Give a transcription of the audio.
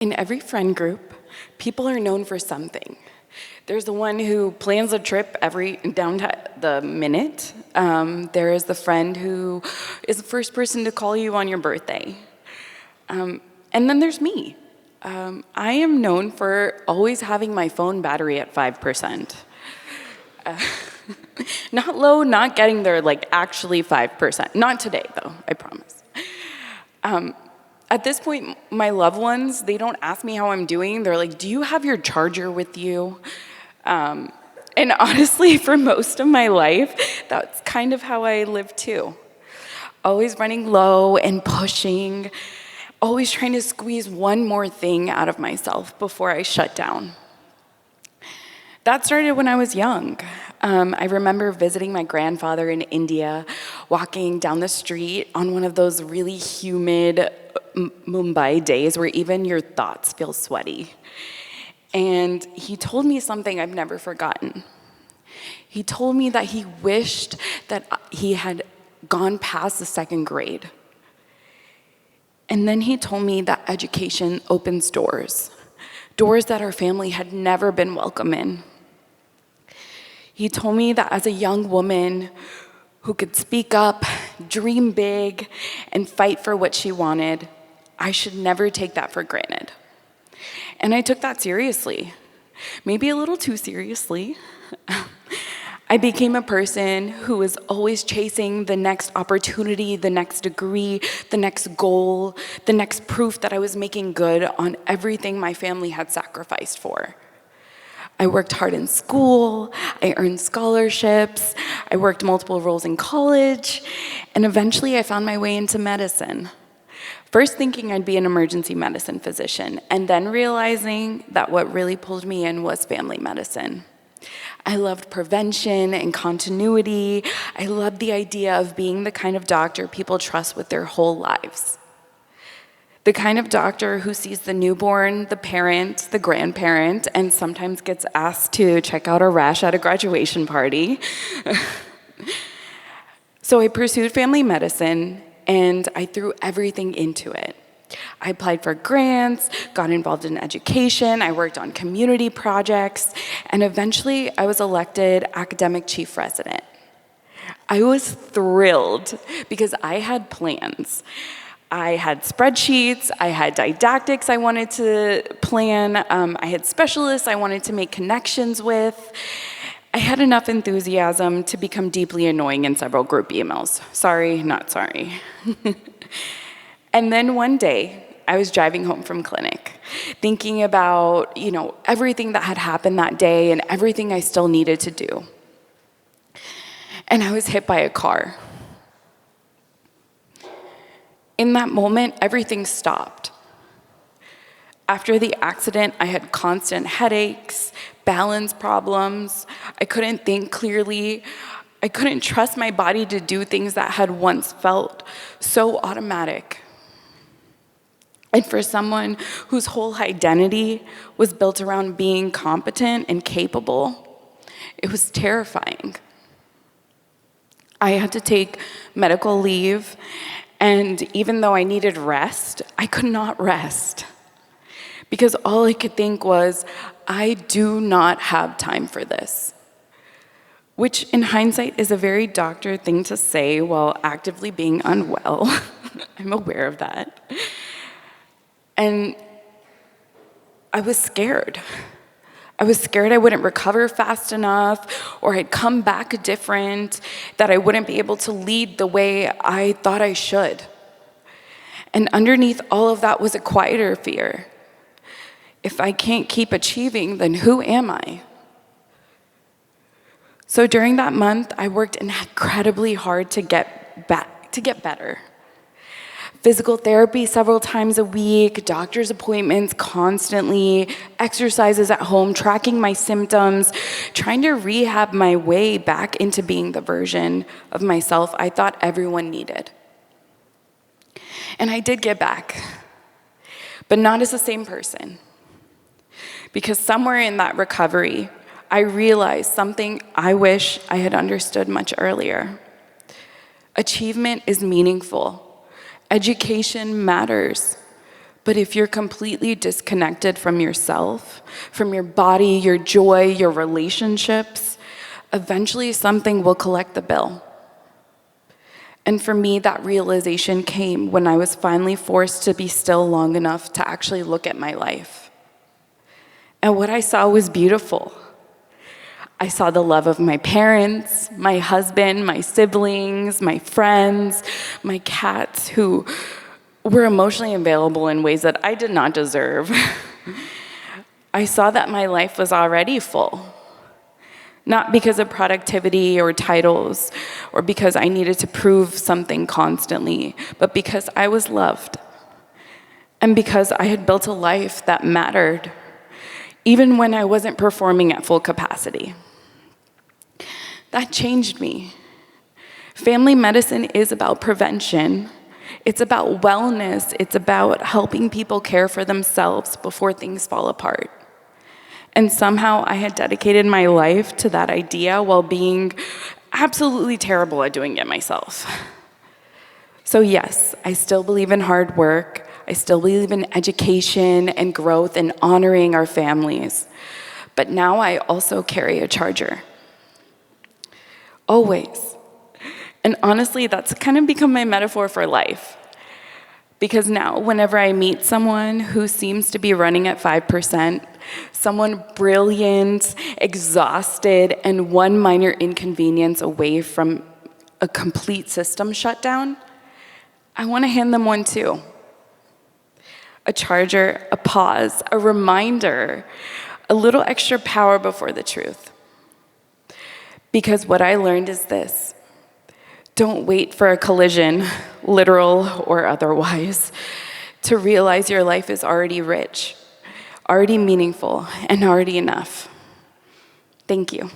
In every friend group, people are known for something. There's the one who plans a trip down to the minute. There is the friend who is the first person to call you on your birthday. And then there's me. I am known for always having my phone battery at 5%. Not low, not getting there, like actually 5%. Not today, though, I promise. At this point, my loved ones, they don't ask me how I'm doing. They're like, do you have your charger with you? And honestly, for most of my life, that's kind of how I live too. Always running low and pushing, always trying to squeeze one more thing out of myself before I shut down. That started when I was young. I remember visiting my grandfather in India, walking down the street on one of those really humid Mumbai days where even your thoughts feel sweaty. And he told me something I've never forgotten. He told me that he wished that he had gone past the second grade. And then he told me that education opens doors that our family had never been welcome in. He told me that as a young woman who could speak up, dream big, and fight for what she wanted, I should never take that for granted. And I took that seriously, maybe a little too seriously. I became a person who was always chasing the next opportunity, the next degree, the next goal, the next proof that I was making good on everything my family had sacrificed for. I worked hard in school, I earned scholarships, I worked multiple roles in college, and eventually I found my way into medicine. First thinking I'd be an emergency medicine physician, and then realizing that what really pulled me in was family medicine. I loved prevention and continuity. I loved the idea of being the kind of doctor people trust with their whole lives. The kind of doctor who sees the newborn, the parent, the grandparent, and sometimes gets asked to check out a rash at a graduation party. So I pursued family medicine, and I threw everything into it. I applied for grants, got involved in education, I worked on community projects, and eventually I was elected academic chief resident. I was thrilled because I had plans. I had spreadsheets, I had didactics I wanted to plan, I had specialists I wanted to make connections with. I had enough enthusiasm to become deeply annoying in several group emails. Sorry, not sorry. And then one day, I was driving home from clinic, thinking about, everything that had happened that day and everything I still needed to do. And I was hit by a car. In that moment, everything stopped. After the accident, I had constant headaches, balance problems. I couldn't think clearly. I couldn't trust my body to do things that had once felt so automatic. And for someone whose whole identity was built around being competent and capable, it was terrifying. I had to take medical leave, and even though I needed rest, I could not rest. Because all I could think was, I do not have time for this. Which in hindsight is a very doctor thing to say while actively being unwell. I'm aware of that. And I was scared. I was scared I wouldn't recover fast enough, or I'd come back different, that I wouldn't be able to lead the way I thought I should. And underneath all of that was a quieter fear. If I can't keep achieving, then who am I? So during that month, I worked incredibly hard to get better. Physical therapy several times a week, doctor's appointments constantly, exercises at home, tracking my symptoms, trying to rehab my way back into being the version of myself I thought everyone needed. And I did get back, but not as the same person. Because somewhere in that recovery, I realized something I wish I had understood much earlier. Achievement is meaningful. Education matters, But if you're completely disconnected from yourself, from your body, your joy, your relationships, eventually something will collect the bill. And for me, that realization came when I was finally forced to be still long enough to actually look at my life. And what I saw was beautiful. I saw the love of my parents, my husband, my siblings, my friends, my cats, who were emotionally available in ways that I did not deserve. I saw that my life was already full. Not because of productivity or titles, or because I needed to prove something constantly, but because I was loved. And because I had built a life that mattered, even when I wasn't performing at full capacity. That changed me. Family medicine is about prevention. It's about wellness. It's about helping people care for themselves before things fall apart. And somehow I had dedicated my life to that idea while being absolutely terrible at doing it myself. So yes, I still believe in hard work. I still believe in education and growth and honoring our families. But now I also carry a charger. Always. And honestly, that's kind of become my metaphor for life. Because now, whenever I meet someone who seems to be running at 5%, someone brilliant, exhausted, and one minor inconvenience away from a complete system shutdown, I want to hand them one too. A charger, a pause, a reminder, a little extra power before the truth. Because what I learned is this: don't wait for a collision, literal or otherwise, to realize your life is already rich, already meaningful, and already enough. Thank you.